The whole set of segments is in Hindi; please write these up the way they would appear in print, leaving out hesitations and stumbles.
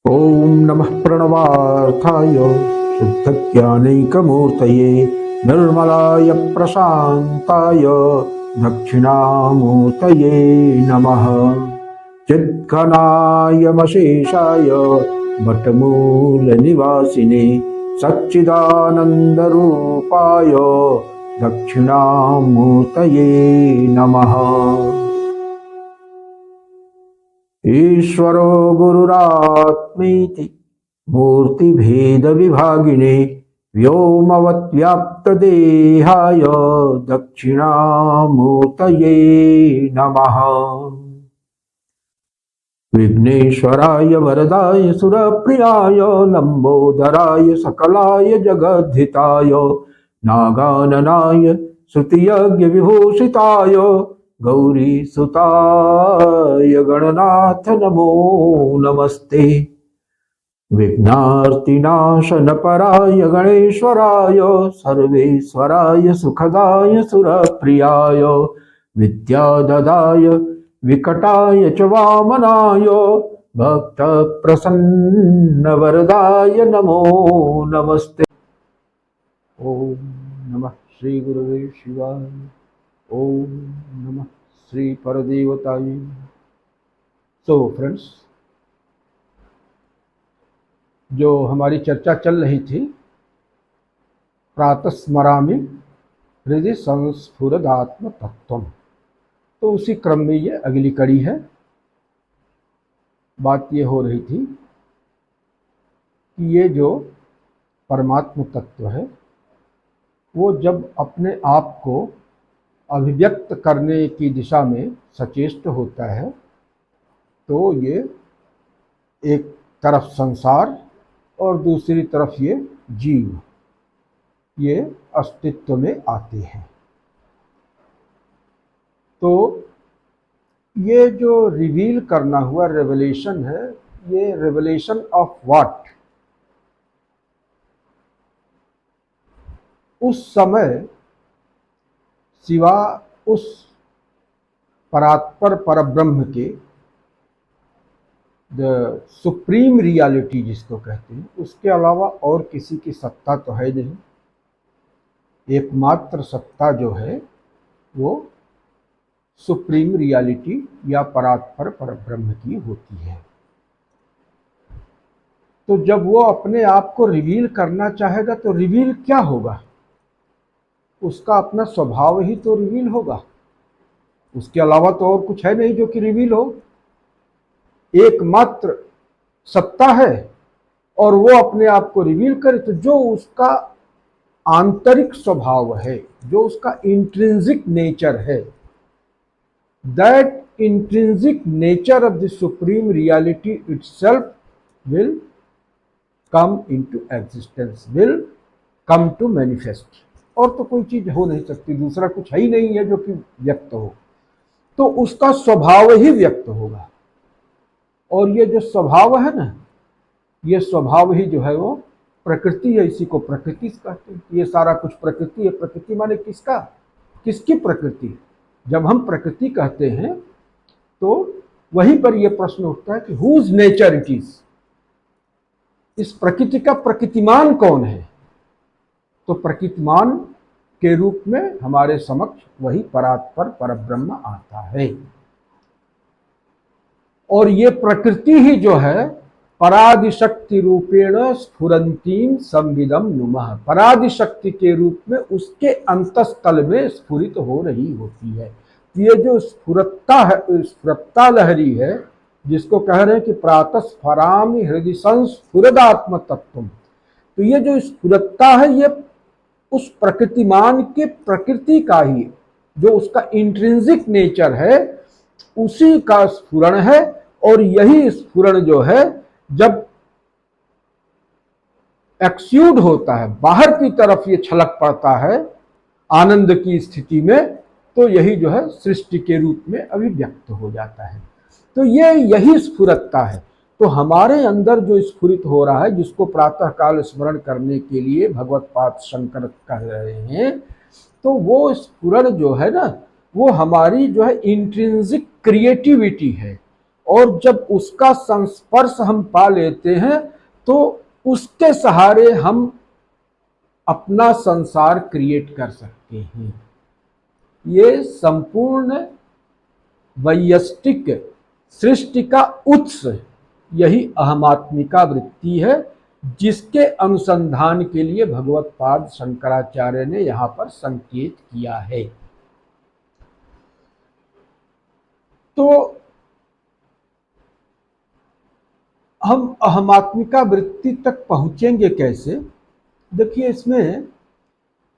ओम नमः प्रणवार्थाय शुद्धज्ञानैकमूर्तये निर्मलाय प्रशान्ताय दक्षिणामूर्तये नमः। चिद्घनायमशेषाय वटमूलनिवासिने सच्चिदानन्दरूपाय दक्षिणामूर्तये नमः। ईश्वरो गुरुरात्मेति मूर्तिभेदविभागिने व्योमवद्व्याप्तदेहाय दक्षिणामूर्तये नमः। विघ्नेश्वराय वरदाय सुरप्रियाय लंबोदराय सकलाय जगद्धिताय नागाननाय श्रुतियज्ञ विभूषिताय गौरीसुताय गणनाथ नमो नमस्ते। विघ्नार्तिनाशनपराय गणेश्वराय सर्वेश्वराय सुखदाय सुरप्रियाय विद्याददाय विकटाय च वामनाय भक्तप्रसन्नवरदाय नमो नमस्ते। ओम नमः श्री गुरुवे शिवाय। ओम नमः श्री परदेवताय। सो फ्रेंड्स, जो हमारी चर्चा चल रही थी प्रातस्मरामि हृदय संस्फुरदात्म तत्वम, तो उसी क्रम में ये अगली कड़ी है। बात ये हो रही थी कि ये जो परमात्म तत्व है वो जब अपने आप को अभिव्यक्त करने की दिशा में सचेष्ट होता है तो ये एक तरफ संसार और दूसरी तरफ ये जीव, ये अस्तित्व में आते हैं। तो ये जो रिवील करना हुआ रेवलेशन है, ये रेवलेशन ऑफ व्हाट? उस समय सिवा उस परात्पर परब्रह्म के, द सुप्रीम रियलिटी जिसको कहते हैं, उसके अलावा और किसी की सत्ता तो है नहीं। एकमात्र सत्ता जो है वो सुप्रीम रियलिटी या परात्पर परब्रह्म की होती है। तो जब वो अपने आप को रिवील करना चाहेगा तो रिवील क्या होगा? उसका अपना स्वभाव ही तो रिवील होगा, उसके अलावा तो और कुछ है नहीं जो कि रिवील हो। एकमात्र सत्ता है और वो अपने आप को रिवील करे, तो जो उसका आंतरिक स्वभाव है, जो उसका इंट्रिंसिक नेचर है, that intrinsic nature of the supreme reality itself will come into existence, will come to manifest. और तो कोई चीज हो नहीं सकती, दूसरा कुछ है ही नहीं है जो कि व्यक्त हो, तो उसका स्वभाव ही व्यक्त होगा। और ये जो स्वभाव है ना, ये स्वभाव ही जो है वो प्रकृति है। इसी को प्रकृति कहते हैं। ये सारा कुछ प्रकृति है। प्रकृति माने किसका? किसकी प्रकृति? जब हम प्रकृति कहते हैं तो वहीं पर यह प्रश्न उठता है कि हुज नेचर इट इज। इस प्रकृति का प्रकृतिमान कौन है? तो प्रकृतिमान के रूप में हमारे समक्ष वही परात्पर परब्रह्म आता है। और ये प्रकृति ही जो है परादिशक्ति रूपेण स्फुरंतीम संविदम नुमः, परादिशक्ति के रूप में उसके अंतस्थल में स्फुरित हो रही होती है। ये जो स्फुरत्ता है, स्फुरत्ता लहरी है, जिसको कह रहे हैं कि प्रातस्फरामि हृदय संस्फुरदात्म तत्वम, तो ये जो स्फुरत्ता है ये उस प्रकृतिमान के प्रकृति का ही, जो उसका इंट्रिंसिक नेचर है, उसी का स्फुरण है। और यही स्फुरण जो है जब एक्स्यूड होता है, बाहर की तरफ ये छलक पड़ता है आनंद की स्थिति में, तो यही जो है सृष्टि के रूप में अभिव्यक्त हो जाता है। तो ये यही स्फुरत्ता है। तो हमारे अंदर जो स्फुरित हो रहा है, जिसको प्रातः काल स्मरण करने के लिए भगवत पाद शंकर कह रहे हैं, तो वो स्फुरण जो है ना, वो हमारी जो है इंट्रिंसिक क्रिएटिविटी है। और जब उसका संस्पर्श हम पा लेते हैं तो उसके सहारे हम अपना संसार क्रिएट कर सकते हैं। ये संपूर्ण वैयष्टिक सृष्टि का उत्स यही अहमात्मिका वृत्ति है, जिसके अनुसंधान के लिए भगवत्पाद शंकराचार्य ने यहाँ पर संकेत किया है। तो हम अहमात्मिका वृत्ति तक पहुंचेंगे कैसे? देखिए, इसमें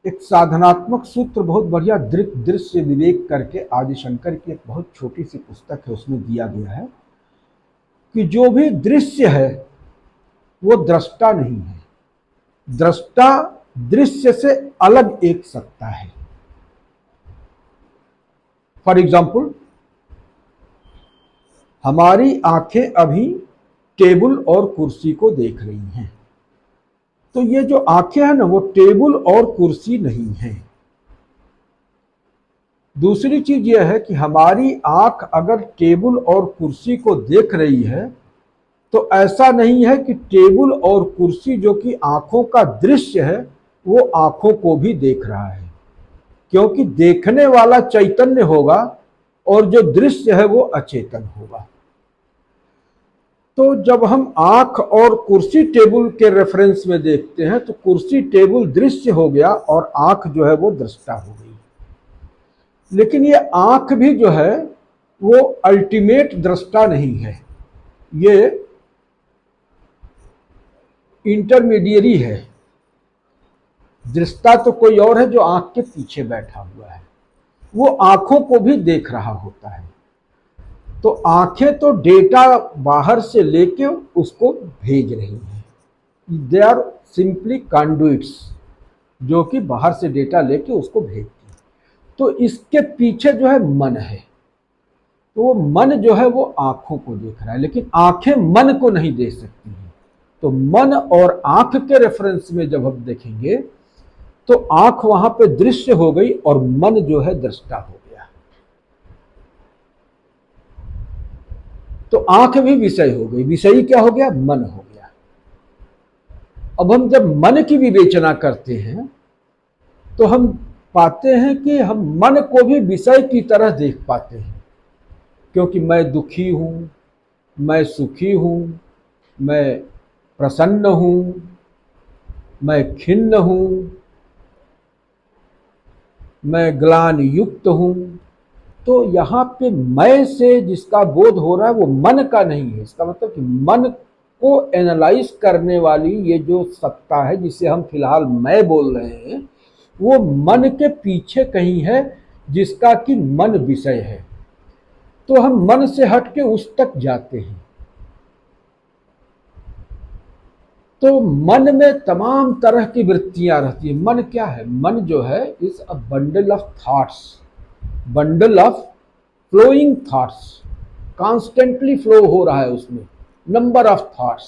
एक साधनात्मक सूत्र बहुत बढ़िया दृश्य विवेक करके आदिशंकर की एक बहुत छोटी सी पुस्तक है, उसमें दिया गया है कि जो भी दृश्य है वो दृष्टा नहीं है, दृष्टा दृश्य से अलग एक सत्ता है। फॉर एग्जाम्पल, हमारी आंखें अभी टेबल और कुर्सी को देख रही हैं, तो ये जो आंखें हैं ना, वो टेबल और कुर्सी नहीं है। दूसरी चीज यह है कि हमारी आंख अगर टेबल और कुर्सी को देख रही है तो ऐसा नहीं है कि टेबल और कुर्सी जो कि आंखों का दृश्य है वो आंखों को भी देख रहा है, क्योंकि देखने वाला चैतन्य होगा और जो दृश्य है वो अचेतन होगा। तो जब हम आंख और कुर्सी टेबल के रेफरेंस में देखते हैं तो कुर्सी टेबल दृश्य हो गया और आंख जो है वो दृष्टा हो गई। लेकिन ये आंख भी जो है वो अल्टीमेट दृष्टा नहीं है, ये इंटरमीडियरी है। दृष्टा तो कोई और है जो आंख के पीछे बैठा हुआ है, वो आंखों को भी देख रहा होता है। तो आंखें तो डेटा बाहर से लेके उसको भेज रही हैं, दे आर सिंपली कंडुइट्स जो कि बाहर से डेटा लेके उसको भेजती है। तो इसके पीछे जो है मन है, तो वो मन जो है वो आंखों को देख रहा है, लेकिन आंखें मन को नहीं देख सकती हैं। तो मन और आंख के रेफरेंस में जब हम देखेंगे तो आंख वहां पे दृश्य हो गई और मन जो है दृष्टा हो गया। तो आंख भी विषय हो गई, विषयी क्या हो गया? मन हो गया। अब हम जब मन की विवेचना करते हैं तो हम पाते हैं कि हम मन को भी विषय की तरह देख पाते हैं, क्योंकि मैं दुखी हूं, मैं सुखी हूं, मैं प्रसन्न हूं, मैं खिन्न हूं, मैं ग्लानि युक्त हूं। तो यहाँ पे मैं से जिसका बोध हो रहा है वो मन का नहीं है। इसका मतलब कि मन को एनालाइज करने वाली ये जो सत्ता है जिसे हम फिलहाल मैं बोल रहे हैं, वो मन के पीछे कहीं है जिसका कि मन विषय है। तो हम मन से हट के उस तक जाते हैं। तो मन में तमाम तरह की वृत्तियां रहती है। मन क्या है? मन जो है is a bundle of thoughts, bundle of flowing thoughts, constantly flow हो रहा है उसमें नंबर ऑफ थॉट्स।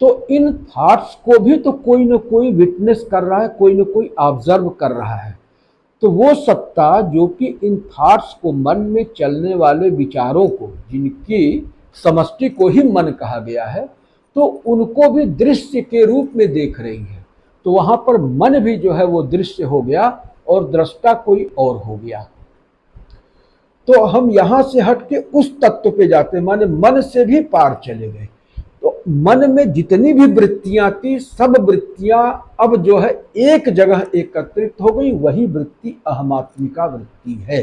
तो इन थॉट्स को भी तो कोई ना कोई विटनेस कर रहा है, कोई ना कोई ऑब्जर्व कर रहा है। तो वो सत्ता जो कि इन थॉट्स को, मन में चलने वाले विचारों को, जिनकी समष्टि को ही मन कहा गया है, तो उनको भी दृश्य के रूप में देख रही है। तो वहां पर मन भी जो है वो दृश्य हो गया और दृष्टा कोई और हो गया। तो हम यहां से हट के उस तत्व पे जाते हैं, माने मन से भी पार चले गए। तो मन में जितनी भी वृत्तियां थी, सब वृत्तियां अब जो है एक जगह एकत्रित हो गई, वही वृत्ति अहमात्मिका वृत्ति है।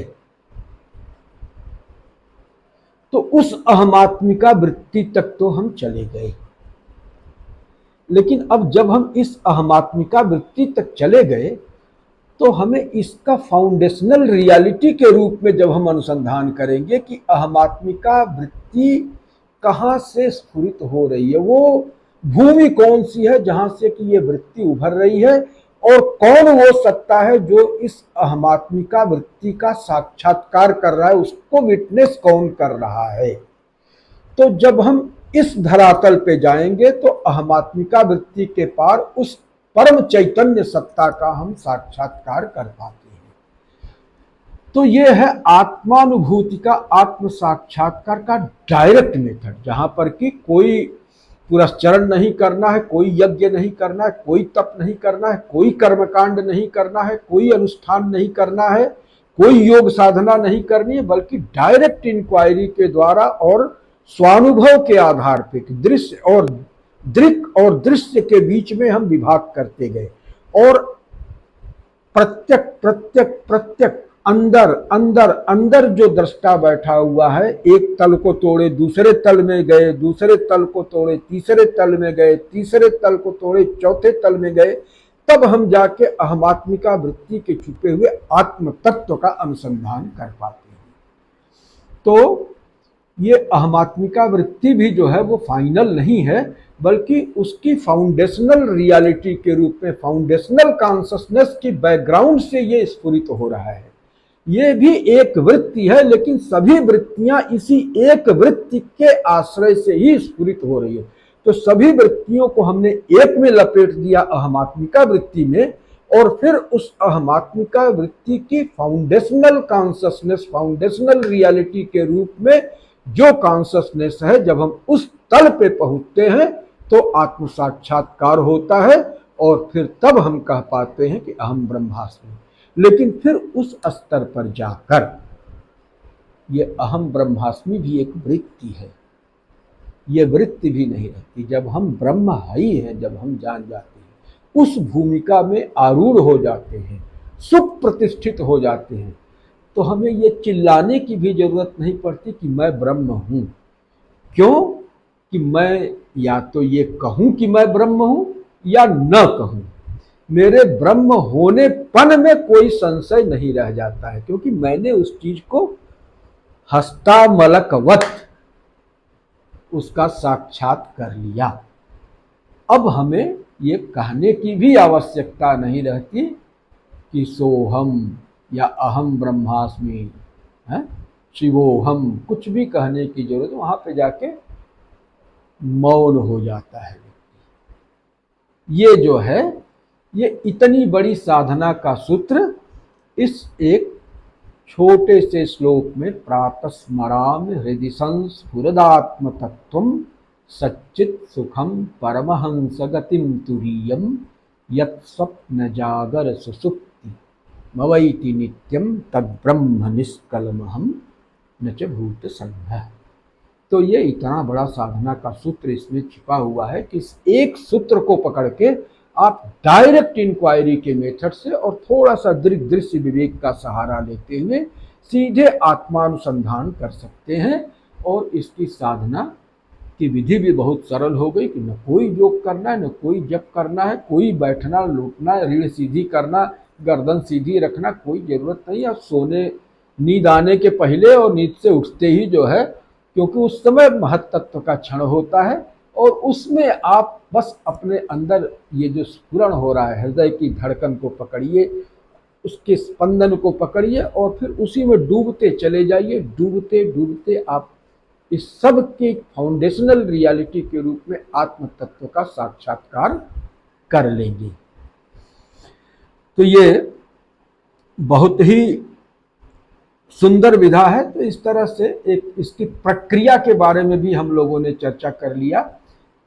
तो उस अहमात्मिका वृत्ति तक तो हम चले गए। लेकिन अब जब हम इस अहमात्मिका वृत्ति तक चले गए तो हमें इसका फाउंडेशनल रियलिटी के रूप में जब हम अनुसंधान करेंगे कि अहमात्मिका वृत्ति कहाँ से स्फुरित हो रही है, वो भूमि कौन सी है जहां से कि ये वृत्ति उभर रही है, और कौन वो सत्ता है जो इस अहमात्मिका वृत्ति का साक्षात्कार कर रहा है, उसको विटनेस कौन कर रहा है। तो जब हम इस धरातल पे जाएंगे तो अहमात्मिका वृत्ति के पार उस परम चैतन्य सत्ता का हम साक्षात्कार कर पाते हैं। तो ये है आत्मानुभूति का, आत्म साक्षात्कार का डायरेक्ट मेथड, जहां पर कि कोई पुरस्चरण नहीं करना है, कोई यज्ञ नहीं करना है, कोई तप नहीं करना है, कोई कर्मकांड नहीं करना है, कोई अनुष्ठान नहीं करना है, कोई योग साधना नहीं करनी है, बल्कि डायरेक्ट इंक्वायरी के द्वारा और स्वानुभव के आधार पे दृश्य और दृक और दृश्य के बीच में हम विभाग करते गए और प्रत्यक प्रत्यक प्रत्यक अंदर अंदर अंदर जो दृष्टा बैठा हुआ है, एक तल को तोड़े दूसरे तल में गए, दूसरे तल को तोड़े तीसरे तल में गए, तीसरे तल को तोड़े चौथे तल में गए, तब हम जाके अहमात्मिका वृत्ति के छुपे हुए आत्म तत्व का अनुसंधान कर पाते हैं। तो ये अहमात्मिका वृत्ति भी जो है वो फाइनल नहीं है, बल्कि उसकी फाउंडेशनल रियलिटी के रूप में, फाउंडेशनल कॉन्शसनेस की बैकग्राउंड से ये स्फुरित हो रहा है। ये भी एक वृत्ति है, लेकिन सभी वृत्तियां इसी एक वृत्ति के आश्रय से ही स्फुरित हो रही है। तो सभी वृत्तियों को हमने एक में लपेट दिया, अहमात्मिका वृत्ति में, और फिर उस अहमात्मिका वृत्ति की फाउंडेशनल कॉन्शसनेस, फाउंडेशनल रियलिटी के रूप में जो कॉन्शसनेस है, जब हम उस तल पे पहुंचते हैं तो आत्म साक्षात्कार होता है और फिर तब हम कह पाते हैं कि अहम ब्रह्मास्मि। लेकिन फिर उस स्तर पर जाकर ये अहम ब्रह्मास्मि भी एक वृत्ति है, ये वृत्ति भी नहीं रहती। जब हम ब्रह्म ही हैं, जब हम जान जाते हैं, उस भूमिका में आरूढ़ हो जाते हैं, सुप्रतिष्ठित हो जाते हैं, तो हमें ये चिल्लाने की भी जरूरत नहीं पड़ती कि मैं ब्रह्म हूं। क्यों? कि मैं या तो ये कहूं कि मैं ब्रह्म हूं या न कहूं, मेरे ब्रह्म होने पन में कोई संशय नहीं रह जाता है, क्योंकि मैंने उस चीज को हस्तामलकवत उसका साक्षात कर लिया। अब हमें ये कहने की भी आवश्यकता नहीं रहती कि सोहम या अहम ब्रह्मास्मि, शिवोहम, कुछ भी कहने की जरूरत, वहां पे जाके मौन हो जाता है। ये जो है, ये इतनी बड़ी साधना का सूत्र इस एक छोटे से श्लोक में, प्रातस्मरामि हृदि संस्फुरदात्म तत्वम सच्चित सुखम परमहंस गतिम तुरीयम यत् स्वप्न जागर सुसुप्ति मवैति नित्यम तद्ब्रह्म निष्कलमहम न च भूत संघ। तो ये इतना बड़ा साधना का सूत्र इसमें छिपा हुआ है कि इस एक सूत्र को पकड़ के आप डायरेक्ट इंक्वायरी के मेथड से और थोड़ा सा दृश्य विवेक का सहारा लेते हुए सीधे आत्मानुसंधान कर सकते हैं। और इसकी साधना की विधि भी बहुत सरल हो गई कि न कोई योग करना है, न कोई जप करना है, कोई बैठना, लौटना, रीढ़ सीधी करना, गर्दन सीधी रखना, कोई जरूरत नहीं। आप सोने, नींद आने के पहले और नींद से उठते ही जो है, क्योंकि उस समय महत्त्व का क्षण होता है और उसमें आप बस अपने अंदर ये जो स्फुरण हो रहा है, हृदय की धड़कन को पकड़िए, उसके स्पंदन को पकड़िए और फिर उसी में डूबते चले जाइए। डूबते डूबते आप इस सब के फाउंडेशनल रियलिटी के रूप में आत्म तत्व का साक्षात्कार कर लेंगे। तो ये बहुत ही सुंदर विधा है। तो इस तरह से एक इसकी प्रक्रिया के बारे में भी हम लोगों ने चर्चा कर लिया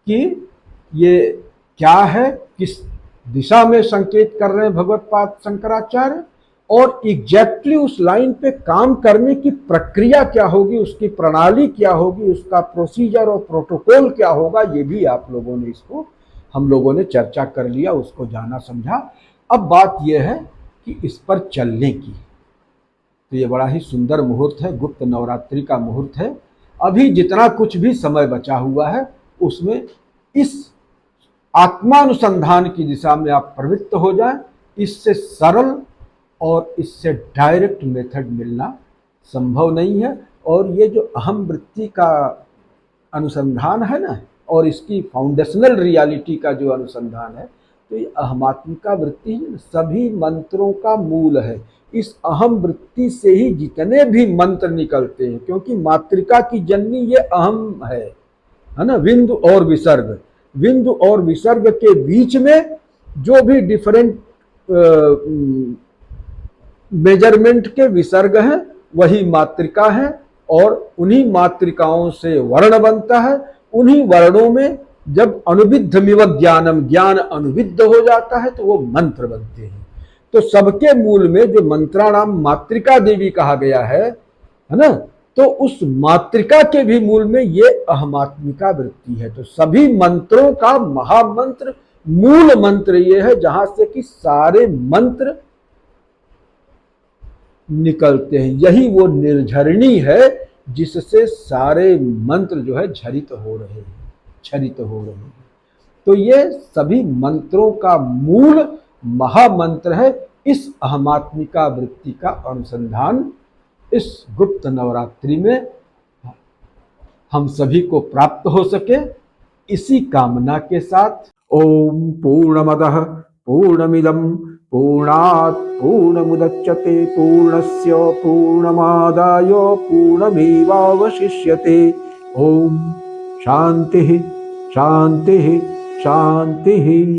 कि ये क्या है, किस दिशा में संकेत कर रहे हैं भगवत्पाद शंकराचार्य, और एग्जैक्टली उस लाइन पे काम करने की प्रक्रिया क्या होगी, उसकी प्रणाली क्या होगी, उसका प्रोसीजर और प्रोटोकॉल क्या होगा, ये भी आप लोगों ने, इसको हम लोगों ने चर्चा कर लिया, उसको जाना समझा। अब बात यह है कि इस पर चलने की। तो ये बड़ा ही सुंदर मुहूर्त है, गुप्त नवरात्रि का मुहूर्त है। अभी जितना कुछ भी समय बचा हुआ है उसमें इस आत्मानुसंधान की दिशा में आप प्रवृत्त हो जाएं। इससे सरल और इससे डायरेक्ट मेथड मिलना संभव नहीं है। और ये जो अहम वृत्ति का अनुसंधान है ना, और इसकी फाउंडेशनल रियलिटी का जो अनुसंधान है, तो ये अहमात्मिका वृत्ति सभी मंत्रों का मूल है। इस अहम वृत्ति से ही जितने भी मंत्र निकलते हैं, क्योंकि मातृका की जननी ये अहम है ना, बिंदु और विसर्ग, बिंदु और विसर्ग के बीच में जो भी डिफरेंट मेजरमेंट के विसर्ग हैं, वही मात्रिका है, और उन्हीं मात्रिकाओं से वर्ण बनता है। उन्हीं वर्णों में जब अनुविद्धमिव ज्ञानम, ज्ञान अनुविद्ध हो जाता है तो वो मंत्र बनते हैं। तो सबके मूल में जो मंत्राणाम मात्रिका देवी कहा गया है ना, तो उस मात्रिका के भी मूल में ये अहमात्मिका वृत्ति है। तो सभी मंत्रों का महामंत्र, मूल मंत्र ये है जहां से कि सारे मंत्र निकलते हैं। यही वो निर्झरणी है जिससे सारे मंत्र जो है झरित हो रहे हैं, छरित हो रहे हैं। तो ये सभी मंत्रों का मूल महामंत्र है। इस अहमात्मिका वृत्ति का अनुसंधान इस गुप्त नवरात्रि में हम सभी को प्राप्त हो सके, इसी कामना के साथ ओम पूर्णमदः पूर्णमिदं पूर्णात् पूर्णमुदच्यते पूर्णस्य पूर्णमादाय पूर्णमेवावशिष्यते। ओम शांति शांति शांति।